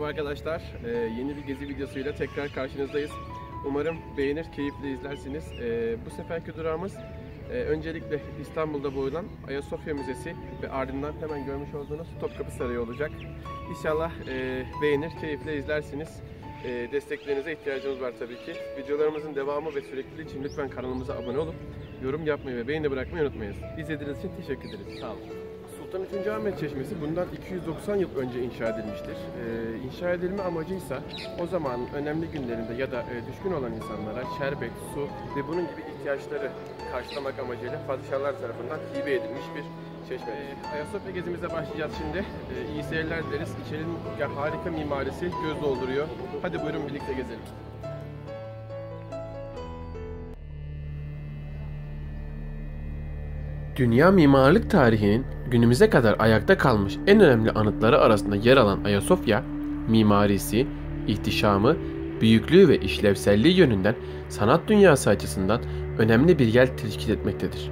arkadaşlar. Yeni bir gezi videosuyla tekrar karşınızdayız. Umarım beğenir, keyifle izlersiniz. Bu seferki durağımız öncelikle İstanbul'da bulunan Ayasofya Müzesi ve ardından hemen görmüş olduğunuz Topkapı Sarayı olacak. İnşallah beğenir, keyifle izlersiniz. Desteklerinize ihtiyacımız var tabii ki. Videolarımızın devamı ve sürekliliği için lütfen kanalımıza abone olup yorum yapmayı ve beğeni bırakmayı unutmayınız. İzlediğiniz için teşekkür ederiz. Sağ olun. Sultan 3. Ahmet Çeşmesi bundan 290 yıl önce inşa edilmiştir. İnşa edilme amacıysa o zamanın önemli günlerinde ya da düşkün olan insanlara şerbet, su ve bunun gibi ihtiyaçları karşılamak amacıyla padişahlar tarafından hibe edilmiş bir çeşme. Ayasofya gezimize başlayacağız şimdi. İyi seyirler dileriz. İçerinin harika mimarisi göz dolduruyor. Hadi buyurun birlikte gezelim. Dünya mimarlık tarihinin günümüze kadar ayakta kalmış en önemli anıtları arasında yer alan Ayasofya, mimarisi, ihtişamı, büyüklüğü ve işlevselliği yönünden sanat dünyası açısından önemli bir yer teşkil etmektedir.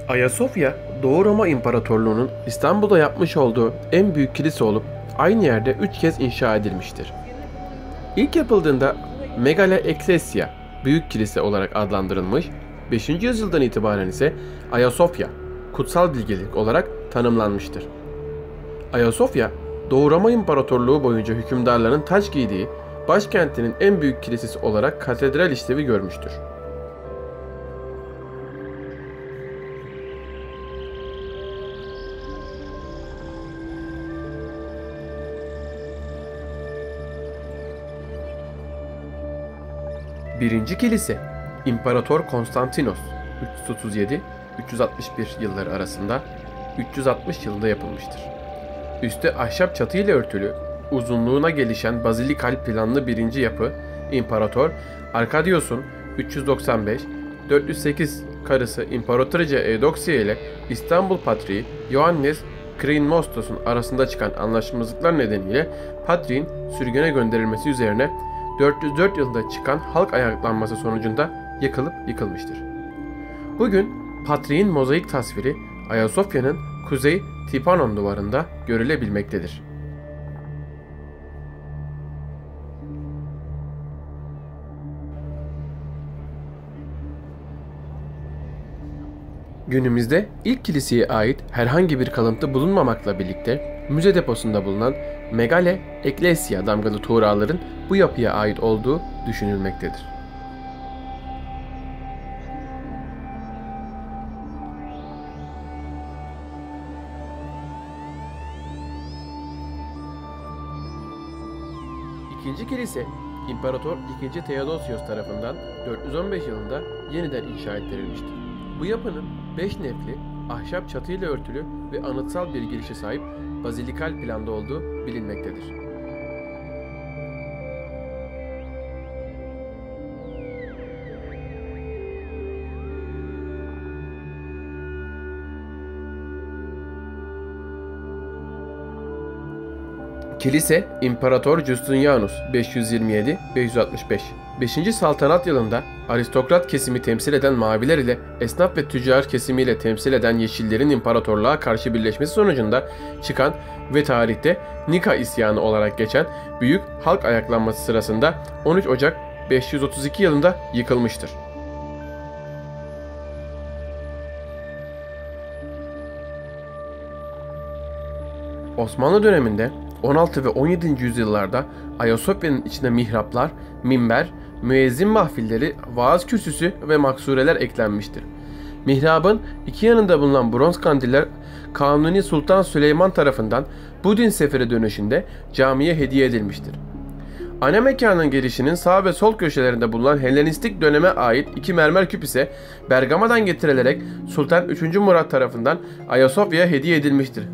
Ayasofya, Doğu Roma İmparatorluğu'nun İstanbul'da yapmış olduğu en büyük kilise olup aynı yerde 3 kez inşa edilmiştir. İlk yapıldığında Megale Ecclesia, Büyük Kilise olarak adlandırılmış, 5. yüzyıldan itibaren ise Ayasofya, Kutsal Bilgelik olarak tanımlanmıştır. Ayasofya, Doğu Roma İmparatorluğu boyunca hükümdarların taç giydiği, başkentinin en büyük kilisesi olarak katedral işlevi görmüştür. Birinci kilise, İmparator Konstantinos 337-361 yılları arasında 360 yılında yapılmıştır. Üstü ahşap çatı ile örtülü, uzunluğuna gelişen bazilikal planlı birinci yapı, İmparator Arkadios'un 395-408 karısı İmparatorice Eudoxia ile İstanbul Patriği Ioannis Kyrinomostos'un arasında çıkan anlaşmazlıklar nedeniyle Patriğin sürgüne gönderilmesi üzerine 404 yılında çıkan halk ayaklanması sonucunda yakılıp yıkılmıştır. Bugün Patriğin mozaik tasviri Ayasofya'nın Kuzey Tipanon duvarında görülebilmektedir. Günümüzde ilk kiliseye ait herhangi bir kalıntı bulunmamakla birlikte müze deposunda bulunan Megale Ecclesia damgalı tuğraların bu yapıya ait olduğu düşünülmektedir. İkinci kilise, İmparator II. Theodosios tarafından 415 yılında yeniden inşa ettirilmiştir. Bu yapının 5 nefli, ahşap çatıyla örtülü ve anıtsal bir girişe sahip bazilikal planda olduğu bilinmektedir. Kilise, İmparator Justinianus 527-565 5. Saltanat yılında aristokrat kesimi temsil eden maviler ile esnaf ve tüccar kesimiyle temsil eden yeşillerin imparatorluğa karşı birleşmesi sonucunda çıkan ve tarihte Nika isyanı olarak geçen büyük halk ayaklanması sırasında 13 Ocak 532 yılında yıkılmıştır. Osmanlı döneminde 16 ve 17. yüzyıllarda Ayasofya'nın içine mihraplar, minber, müezzin mahfilleri, vaaz kürsüsü ve maksureler eklenmiştir. Mihrabın iki yanında bulunan bronz kandiller Kanuni Sultan Süleyman tarafından bu din seferi dönüşünde camiye hediye edilmiştir. Ana mekanın girişinin sağ ve sol köşelerinde bulunan Helenistik döneme ait iki mermer küp ise Bergama'dan getirilerek Sultan 3. Murat tarafından Ayasofya'ya hediye edilmiştir.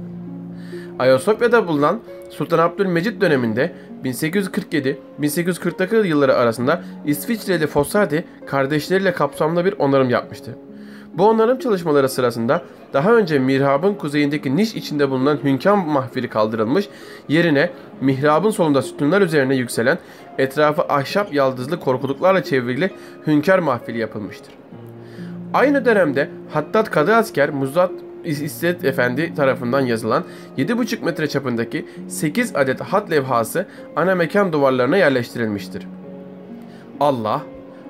Ayasofya'da bulunan Sultan Abdülmecit döneminde 1847-1849 yılları arasında İsviçreli Fossati kardeşleriyle kapsamlı bir onarım yapmıştı. Bu onarım çalışmaları sırasında daha önce mihrabın kuzeyindeki niş içinde bulunan hünkâr mahfili kaldırılmış, yerine mihrabın solunda sütunlar üzerine yükselen, etrafı ahşap yaldızlı korkuluklarla çevrili hünkâr mahfili yapılmıştır. Aynı dönemde Hattat Kadı Asker Muzat İsset Efendi tarafından yazılan 7,5 metre çapındaki 8 adet hat levhası ana mekan duvarlarına yerleştirilmiştir. Allah,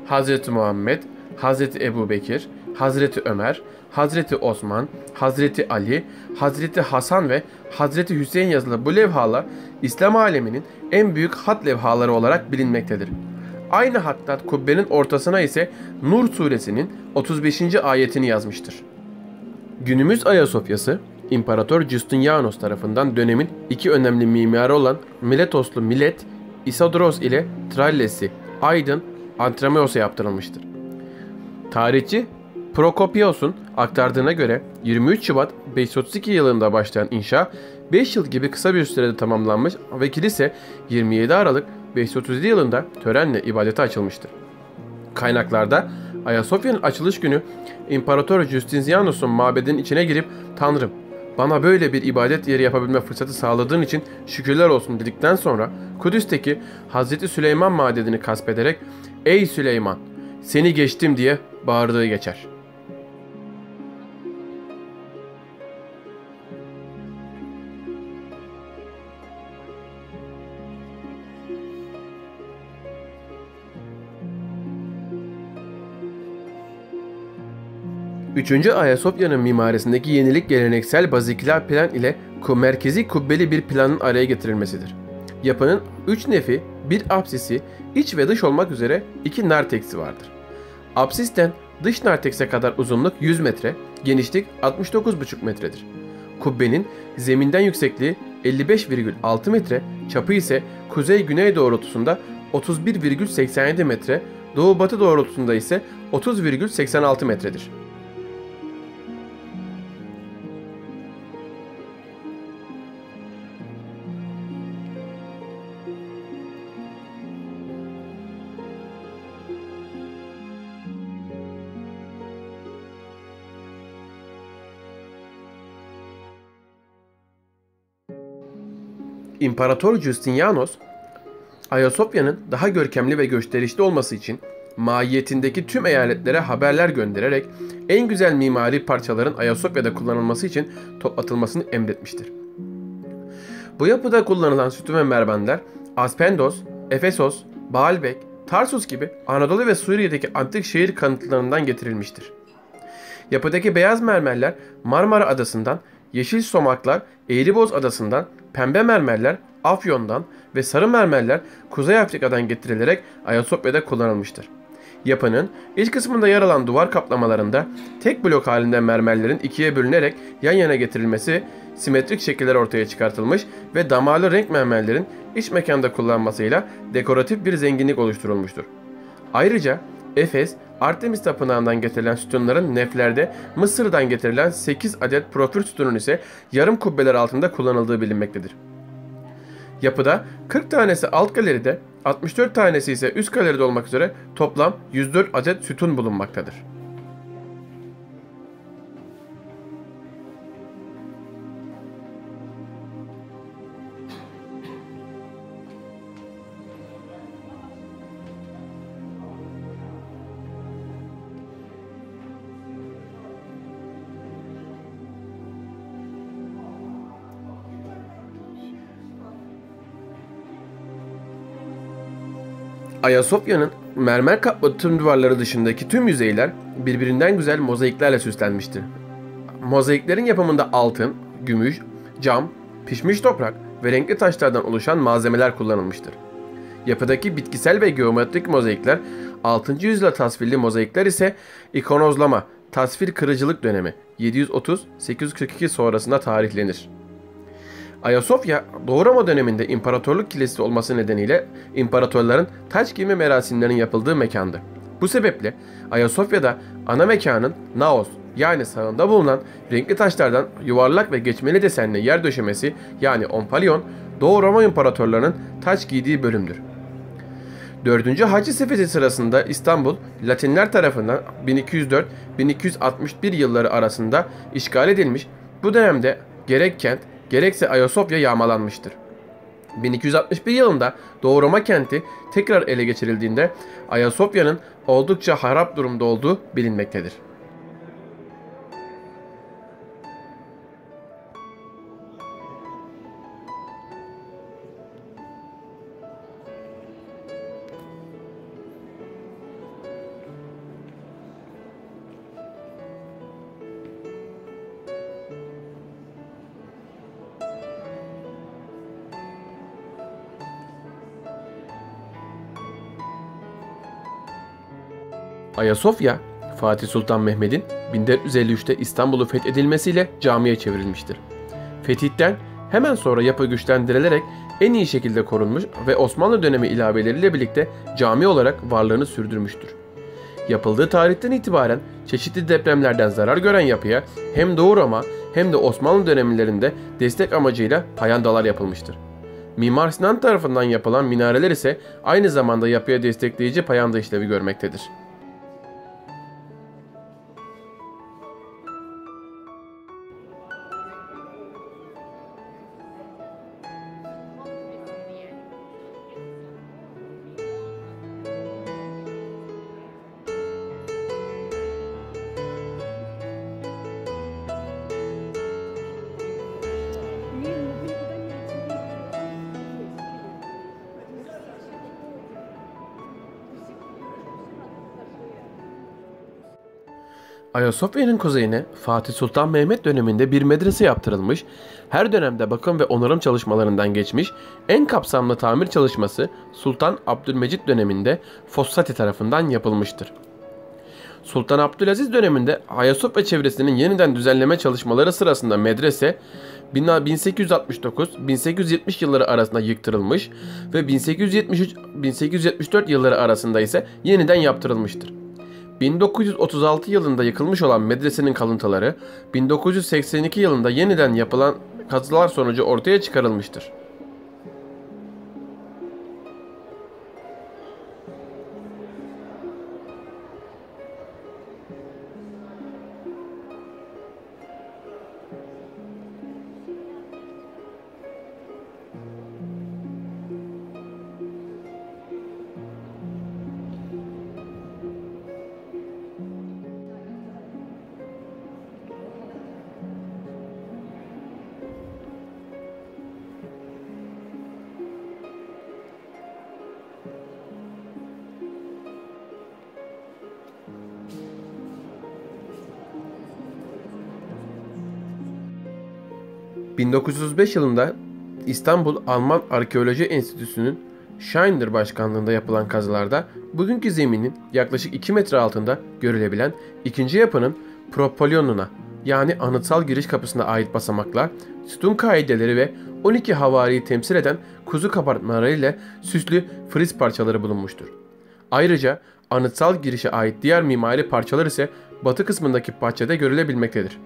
Hazreti Muhammed, Hazreti Ebu Bekir, Hazreti Ömer, Hazreti Osman, Hazreti Ali, Hazreti Hasan ve Hazreti Hüseyin yazılı bu levhalar İslam aleminin en büyük hat levhaları olarak bilinmektedir. Aynı Hattat kubbenin ortasına ise Nur suresinin 35. ayetini yazmıştır. Günümüz Ayasofya'sı, İmparator Justinianos tarafından dönemin iki önemli mimarı olan Miletoslu Milet, Isidoros ile Tralles'i Aydın Antrameos'a yaptırılmıştır. Tarihçi Prokopios'un aktardığına göre 23 Şubat 532 yılında başlayan inşa 5 yıl gibi kısa bir sürede tamamlanmış ve kilise 27 Aralık 537 yılında törenle ibadete açılmıştır. Kaynaklarda Ayasofya'nın açılış günü İmparator Justinianus'un mabedinin içine girip "Tanrım, bana böyle bir ibadet yeri yapabilme fırsatı sağladığın için şükürler olsun" dedikten sonra Kudüs'teki Hazreti Süleyman mabedini kasbederek "Ey Süleyman, seni geçtim" diye bağırdığı geçer. Üçüncü Ayasofya'nın mimarisindeki yenilik geleneksel baziküler plan ile merkezi kubbeli bir planın araya getirilmesidir. Yapının 3 nefi, bir apsisi, iç ve dış olmak üzere 2 narteksi vardır. Apsisten dış nartekse kadar uzunluk 100 metre, genişlik 69,5 metredir. Kubbenin zeminden yüksekliği 55,6 metre, çapı ise kuzey-güney doğrultusunda 31,87 metre, doğu-batı doğrultusunda ise 30,86 metredir. İmparator Justinianos, Ayasofya'nın daha görkemli ve gösterişli olması için mahiyetindeki tüm eyaletlere haberler göndererek en güzel mimari parçaların Ayasofya'da kullanılması için toplatılmasını emretmiştir. Bu yapıda kullanılan sütun ve mermerler Aspendos, Efesos, Baalbek, Tarsus gibi Anadolu ve Suriye'deki antik şehir kanıtlarından getirilmiştir. Yapıdaki beyaz mermerler Marmara Adası'ndan, yeşil somaklar Eğriboz Adası'ndan, pembe mermerler Afyon'dan ve sarı mermerler Kuzey Afrika'dan getirilerek Ayasofya'da kullanılmıştır. Yapının iç kısmında yer alan duvar kaplamalarında tek blok halinde mermerlerin ikiye bölünerek yan yana getirilmesi, simetrik şekiller ortaya çıkartılmış ve damarlı renk mermerlerin iç mekanda kullanmasıyla dekoratif bir zenginlik oluşturulmuştur. Ayrıca Efes, Artemis Tapınağı'ndan getirilen sütunların neflerde Mısır'dan getirilen 8 adet profil sütunun ise yarım kubbeler altında kullanıldığı bilinmektedir. Yapıda 40 tanesi alt galeride, 64 tanesi ise üst galeride olmak üzere toplam 104 adet sütun bulunmaktadır. Ayasofya'nın mermer kaplı tüm duvarları dışındaki tüm yüzeyler birbirinden güzel mozaiklerle süslenmiştir. Mozaiklerin yapımında altın, gümüş, cam, pişmiş toprak ve renkli taşlardan oluşan malzemeler kullanılmıştır. Yapıdaki bitkisel ve geometrik mozaikler 6. yüzyıl tasvirli mozaikler ise ikonozlama, tasvir kırıcılık dönemi 730-842 sonrasında tarihlenir. Ayasofya, Doğu Roma döneminde imparatorluk kilisesi olması nedeniyle imparatorların taç giyme merasimlerinin yapıldığı mekandı. Bu sebeple Ayasofya'da ana mekanın naos yani sağında bulunan renkli taşlardan yuvarlak ve geçmeli desenli yer döşemesi yani ompalion, Doğu Roma imparatorlarının taç giydiği bölümdür. 4. Haçlı Seferi sırasında İstanbul, Latinler tarafından 1204-1261 yılları arasında işgal edilmiş, bu dönemde gerek kent gerekse Ayasofya yağmalanmıştır. 1261 yılında Doğu Roma kenti tekrar ele geçirildiğinde Ayasofya'nın oldukça harap durumda olduğu bilinmektedir. Ayasofya, Fatih Sultan Mehmet'in 1453'te İstanbul'u fethedilmesiyle camiye çevrilmiştir. Fetihten hemen sonra yapı güçlendirilerek en iyi şekilde korunmuş ve Osmanlı dönemi ilaveleriyle birlikte cami olarak varlığını sürdürmüştür. Yapıldığı tarihten itibaren çeşitli depremlerden zarar gören yapıya hem Doğu Roma hem de Osmanlı dönemlerinde destek amacıyla payandalar yapılmıştır. Mimar Sinan tarafından yapılan minareler ise aynı zamanda yapıya destekleyici payanda işlevi görmektedir. Ayasofya'nın kuzeyine Fatih Sultan Mehmet döneminde bir medrese yaptırılmış, her dönemde bakım ve onarım çalışmalarından geçmiş, en kapsamlı tamir çalışması Sultan Abdülmecit döneminde Fossati tarafından yapılmıştır. Sultan Abdülaziz döneminde Ayasofya çevresinin yeniden düzenleme çalışmaları sırasında medrese 1869-1870 yılları arasında yıktırılmış ve 1873-1874 yılları arasında ise yeniden yaptırılmıştır. 1936 yılında yıkılmış olan medresenin kalıntıları 1982 yılında yeniden yapılan kazılar sonucu ortaya çıkarılmıştır. ...1935 yılında İstanbul Alman Arkeoloji Enstitüsü'nün Schindler başkanlığında yapılan kazılarda bugünkü zeminin yaklaşık 2 metre altında görülebilen ikinci yapının propolyonuna yani anıtsal giriş kapısına ait basamaklar, sütun kaideleri ve 12 havariyi temsil eden kuzu kabartmaları ile süslü friz parçaları bulunmuştur. Ayrıca anıtsal girişe ait diğer mimari parçalar ise batı kısmındaki bahçede görülebilmektedir.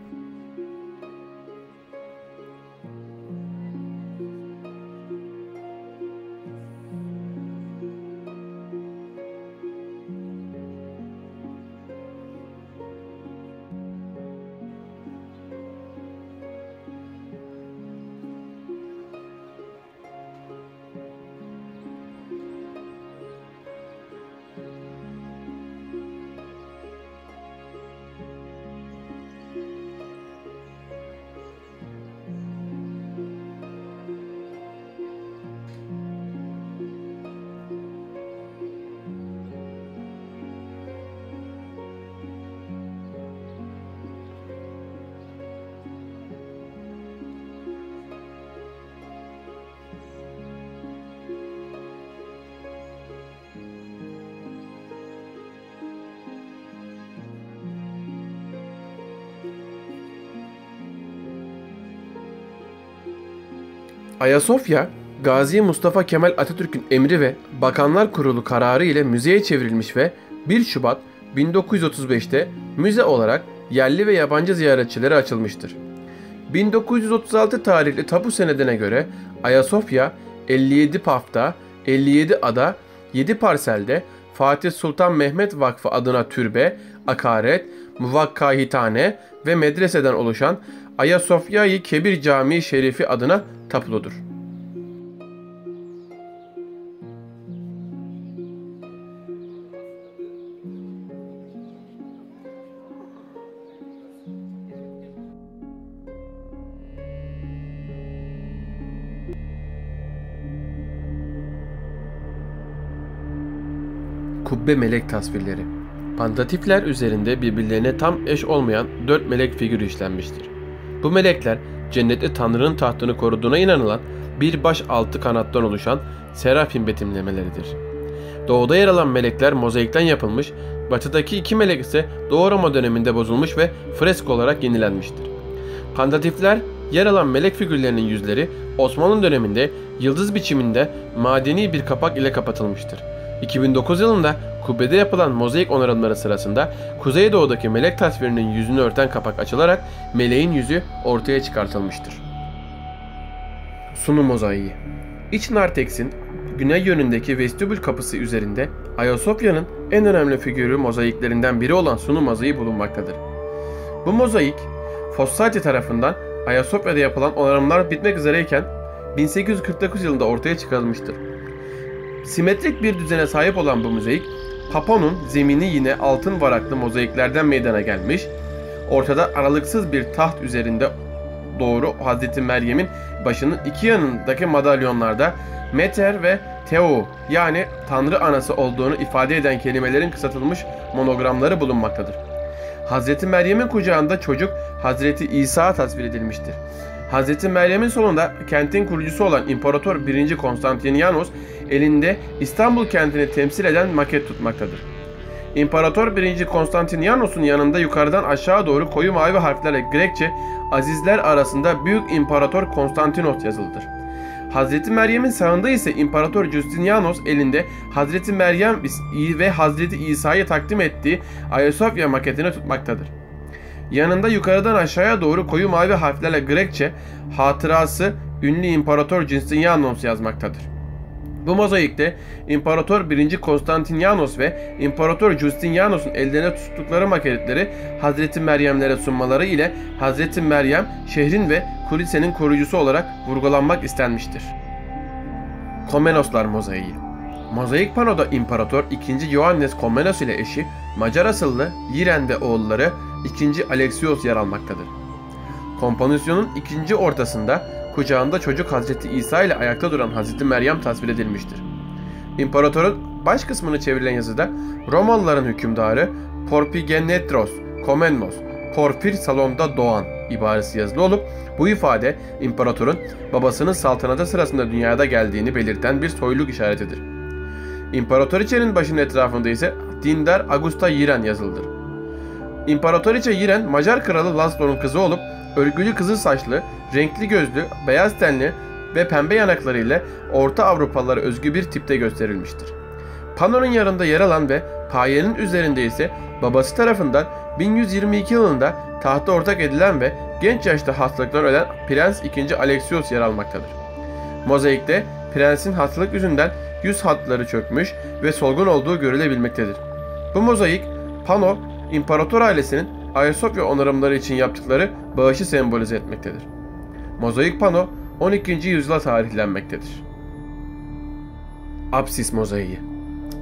Ayasofya, Gazi Mustafa Kemal Atatürk'ün emri ve Bakanlar Kurulu kararı ile müzeye çevrilmiş ve 1 Şubat 1935'te müze olarak yerli ve yabancı ziyaretçilere açılmıştır. 1936 tarihli tapu senedine göre Ayasofya 57 pafta, 57 ada, 7 parselde Fatih Sultan Mehmet Vakfı adına türbe, akaret, muvakkahitane ve medreseden oluşan Ayasofya-i Kebir Camii Şerifi adına tapuludur. Kubbe melek tasvirleri. Pandatifler üzerinde birbirlerine tam eş olmayan 4 melek figürü işlenmiştir. Bu melekler cennette Tanrı'nın tahtını koruduğuna inanılan bir baş 6 kanattan oluşan serafim betimlemeleridir. Doğuda yer alan melekler mozaikten yapılmış, batıdaki 2 melek ise Doğu Roma döneminde bozulmuş ve fresko olarak yenilenmiştir. Pandatifler yer alan melek figürlerinin yüzleri Osmanlı döneminde yıldız biçiminde madeni bir kapak ile kapatılmıştır. 2009 yılında kubbede yapılan mozaik onarımları sırasında Kuzeydoğu'daki melek tasvirinin yüzünü örten kapak açılarak meleğin yüzü ortaya çıkartılmıştır. Sunu mozaiği. İç narteksin güney yönündeki vestibül kapısı üzerinde Ayasofya'nın en önemli figürü mozaiklerinden biri olan Sunu mozaiği bulunmaktadır. Bu mozaik Fossati tarafından Ayasofya'da yapılan onarımlar bitmek üzereyken 1849 yılında ortaya çıkarılmıştır. Simetrik bir düzene sahip olan bu mozaik, Papo'nun zemini yine altın varaklı mozaiklerden meydana gelmiş, ortada aralıksız bir taht üzerinde doğru Hazreti Meryem'in başının iki yanındaki madalyonlarda Meter ve Teo yani Tanrı Anası olduğunu ifade eden kelimelerin kısaltılmış monogramları bulunmaktadır. Hazreti Meryem'in kucağında çocuk Hazreti İsa tasvir edilmiştir. Hazreti Meryem'in solunda kentin kurucusu olan İmparator 1. Konstantinianos elinde İstanbul kentini temsil eden maket tutmaktadır. İmparator 1. Konstantinianos'un yanında yukarıdan aşağı doğru koyu mavi harflerle Grekçe azizler arasında Büyük İmparator Konstantinos yazılıdır. Hazreti Meryem'in sağında ise İmparator Justinianos elinde Hazreti Meryem ve Hazreti İsa'yı takdim ettiği Ayasofya maketini tutmaktadır. Yanında yukarıdan aşağıya doğru koyu mavi harflerle Grekçe hatırası ünlü İmparator Justinianos yazmaktadır. Bu mozaikte İmparator 1. Konstantinianos ve İmparator Justinianos'un ellerine tuttukları maketleri Hazreti Meryem'lere sunmaları ile Hazreti Meryem şehrin ve kilisenin koruyucusu olarak vurgulanmak istenmiştir. Komnenoslar mozaiği. Mozaik panoda İmparator 2. Ioannes Komnenos ile eşi Macar asıllı Yiren ve oğulları 2. Alexios yer almaktadır. Kompozisyonun ikinci ortasında kucağında çocuk Hazreti İsa ile ayakta duran Hazreti Meryem tasvir edilmiştir. İmparatorun baş kısmını çevrilen yazıda Romalıların hükümdarı Porfigenetros Komnenos, Porfir salonda doğan ibaresi yazılı olup bu ifade imparatorun babasının saltanatı sırasında dünyada geldiğini belirten bir soyluluk işaretidir. İmparatoriçenin başının etrafında ise dindar Augusta Yiren yazılıdır. İmparatoriçe Yiren Macar kralı Laszlo'nun kızı olup örgülü kızıl saçlı, renkli gözlü, beyaz tenli ve pembe yanaklarıyla Orta Avrupalılara özgü bir tipte gösterilmiştir. Panonun yanında yer alan ve payenin üzerinde ise babası tarafından 1122 yılında tahta ortak edilen ve genç yaşta hastalıktan ölen Prens 2. Alexios yer almaktadır. Mozaikte prensin hastalık yüzünden yüz hatları çökmüş ve solgun olduğu görülebilmektedir. Bu mozaik, pano, imparator ailesinin Ayasofya onarımları için yaptıkları bağışı sembolize etmektedir. Mozaik pano 12. yüzyıla tarihlenmektedir. Apsis mozaiği.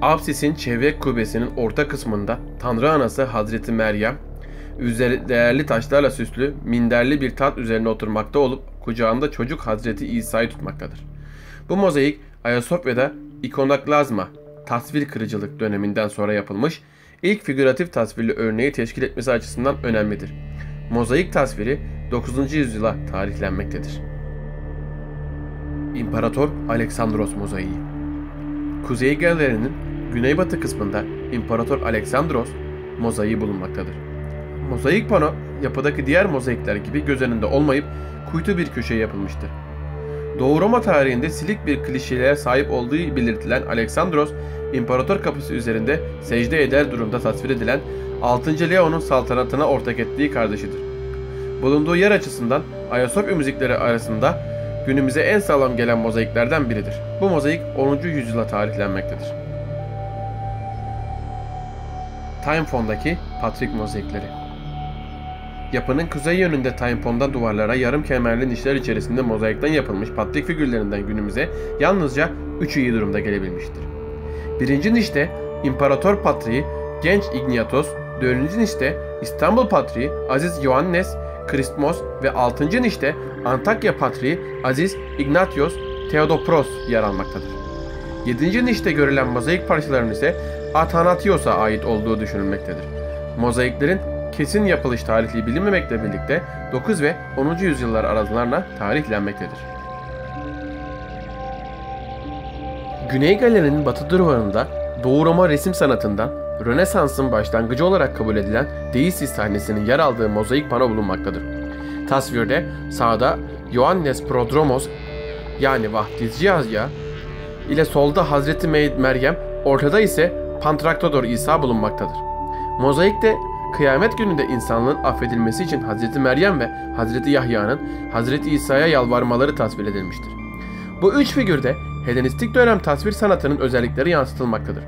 Apsisin çevre kubbesinin orta kısmında Tanrı Anası Hazreti Meryem, üzeri değerli taşlarla süslü, minderli bir taht üzerine oturmakta olup kucağında çocuk Hazreti İsa'yı tutmaktadır. Bu mozaik Ayasofya'da ikonoklazma, tasvir kırıcılık döneminden sonra yapılmış ilk figüratif tasvirli örneği teşkil etmesi açısından önemlidir. Mozaik tasviri 9. yüzyıla tarihlenmektedir. İmparator Aleksandros mozaiği. Kuzey gallerinin güneybatı kısmında İmparator Aleksandros mozaiği bulunmaktadır. Mozaik pano yapıdaki diğer mozaikler gibi göz önünde olmayıp kuytu bir köşeye yapılmıştır. Doğu Roma tarihinde silik bir klişelere sahip olduğu belirtilen Aleksandros, İmparator kapısı üzerinde secde eder durumda tasvir edilen 6. Leo'nun saltanatına ortak ettiği kardeşidir. Bulunduğu yer açısından Ayasofya müzikleri arasında günümüze en sağlam gelen mozaiklerden biridir. Bu mozaik 10. yüzyıla tarihlenmektedir. Taifun'daki Patrik mozaikleri. Yapının kuzey yönünde Taifun'da duvarlara yarım kemerli nişler içerisinde mozaikten yapılmış Patrik figürlerinden günümüze yalnızca 3'ü iyi durumda gelebilmiştir. Birinci nişte İmparator Patriği Genç Ignatios, dördüncü nişte İstanbul Patriği Aziz Ioannes Christmos ve 6. nişte Antakya Patriği Aziz Ignatios Theodopros yer almaktadır. 7. nişte görülen mozaik parçalarının ise Athanasios'a ait olduğu düşünülmektedir. Mozaiklerin kesin yapılış tarihli bilinmemekle birlikte 9 ve 10. yüzyıllar aralarına tarihlenmektedir. Güney Galeri'nin batı duvarında Doğu Roma resim sanatından Rönesans'ın başlangıcı olarak kabul edilen Deisis sahnesinin yer aldığı mozaik pano bulunmaktadır. Tasvirde sağda Ioannes Prodromos yani Vaftizci Yahya ile solda Hazreti Meryem, ortada ise Pantokrator İsa bulunmaktadır. Mozaikte kıyamet gününde insanlığın affedilmesi için Hazreti Meryem ve Hazreti Yahya'nın Hazreti İsa'ya yalvarmaları tasvir edilmiştir. Bu üç figürde Helenistik dönem tasvir sanatının özellikleri yansıtılmaktadır.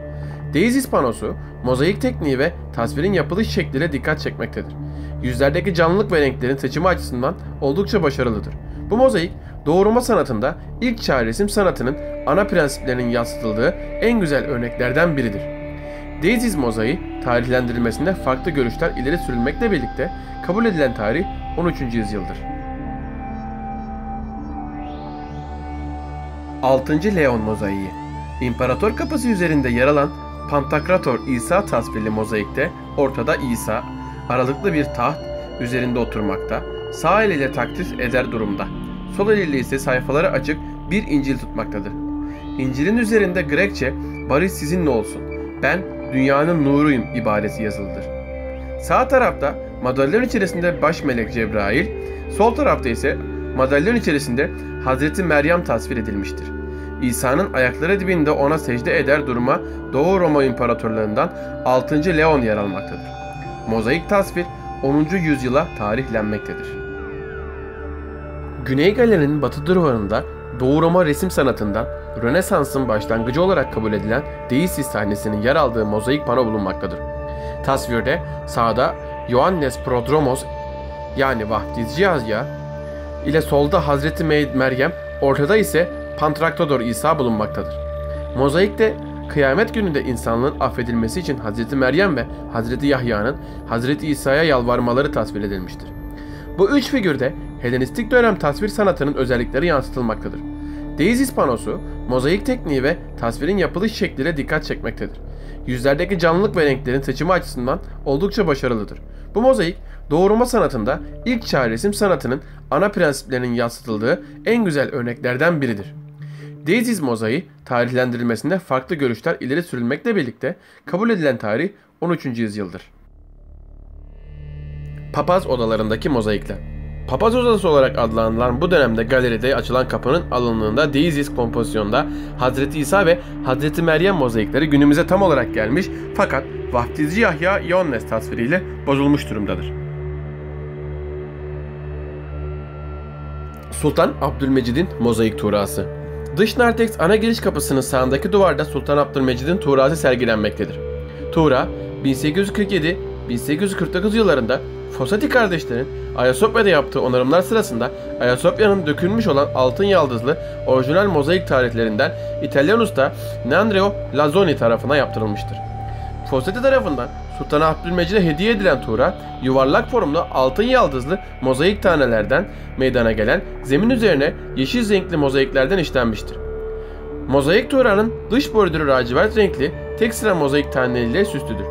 Deisis panosu, mozaik tekniği ve tasvirin yapılış şekliyle dikkat çekmektedir. Yüzlerdeki canlılık ve renklerin seçimi açısından oldukça başarılıdır. Bu mozaik, Doğu Roma sanatında ilk çağ resim sanatının ana prensiplerinin yansıtıldığı en güzel örneklerden biridir. Deisis mozaiği tarihlendirilmesinde farklı görüşler ileri sürülmekle birlikte kabul edilen tarih 13. yüzyıldır. 6. Leon mozaiği. İmparator kapısı üzerinde yer alan Pantokrator İsa tasvirli mozaikte ortada İsa, aralıklı bir taht üzerinde oturmakta, sağ eliyle takdis eder durumda. Sol eliyle ise sayfaları açık bir İncil tutmaktadır. İncil'in üzerinde Grekçe "Barış sizinle olsun, ben dünyanın nuruyum" ibaresi yazılıdır. Sağ tarafta madalyon içerisinde baş melek Cebrail, sol tarafta ise madalyon içerisinde Hazreti Meryem tasvir edilmiştir. İsa'nın ayakları dibinde ona secde eder duruma Doğu Roma İmparatorlarından 6. Leon yer almaktadır. Mozaik tasvir 10. yüzyıla tarihlenmektedir. Güney Galeri'nin batı duvarında Doğu Roma resim sanatından Rönesans'ın başlangıcı olarak kabul edilen Deisis sahnesinin yer aldığı mozaik pano bulunmaktadır. Tasvirde sağda Ioannes Prodromos yani Vaftizci Yahya ile solda Hazreti Meryem, ortada ise Pantokrator İsa bulunmaktadır. Mozaikte kıyamet gününde insanlığın affedilmesi için Hazreti Meryem ve Hazreti Yahya'nın Hazreti İsa'ya yalvarmaları tasvir edilmiştir. Bu üç figürde Helenistik dönem tasvir sanatının özellikleri yansıtılmaktadır. Deisis panosu, mozaik tekniği ve tasvirin yapılış şekliyle dikkat çekmektedir. Yüzlerdeki canlılık ve renklerin seçimi açısından oldukça başarılıdır. Bu mozaik, Doğu Roma sanatında ilk çağ resim sanatının ana prensiplerinin yansıtıldığı en güzel örneklerden biridir. Deisis mozaiği tarihlendirilmesinde farklı görüşler ileri sürülmekle birlikte kabul edilen tarih 13. yüzyıldır. Papaz odalarındaki mozaikler. Papaz odası olarak adlandırılan bu dönemde galeride açılan kapının alınlığında Deisis kompozisyonda Hazreti İsa ve Hazreti Meryem mozaikleri günümüze tam olarak gelmiş fakat Vaftizci Yahya Ioannes tasviriyle bozulmuş durumdadır. Sultan Abdülmecid'in mozaik tuğrası. Dış narteks ana giriş kapısının sağındaki duvarda Sultan Abdülmecid'in tuğrası sergilenmektedir. Tuğra 1847-1849 yıllarında Fossati kardeşlerin Ayasofya'da yaptığı onarımlar sırasında Ayasofya'nın dökülmüş olan altın yaldızlı orijinal mozaik tarihlerinden İtalyan usta Nandreo Lazzoni tarafından yaptırılmıştır. Fossati tarafından Sultan Abdülmecid'e hediye edilen tuğra, yuvarlak formlu altın yaldızlı mozaik tanelerden meydana gelen zemin üzerine yeşil renkli mozaiklerden işlenmiştir. Mozaik tuğranın dış bordürü lacivert renkli tek sıra mozaik taneleriyle süslüdür.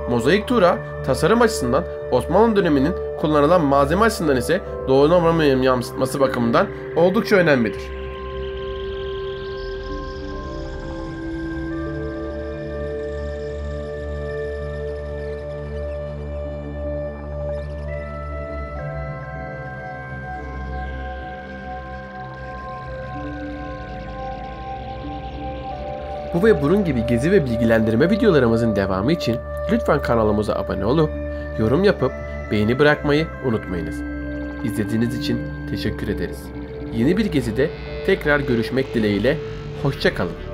Mozaik tuğra tasarım açısından Osmanlı döneminin kullanılan malzeme açısından ise Doğu Roma yansıtması bakımından oldukça önemlidir. Bu ve bunun gibi gezi ve bilgilendirme videolarımızın devamı için lütfen kanalımıza abone olup, yorum yapıp, beğeni bırakmayı unutmayınız. İzlediğiniz için teşekkür ederiz. Yeni bir gezide tekrar görüşmek dileğiyle, hoşça kalın.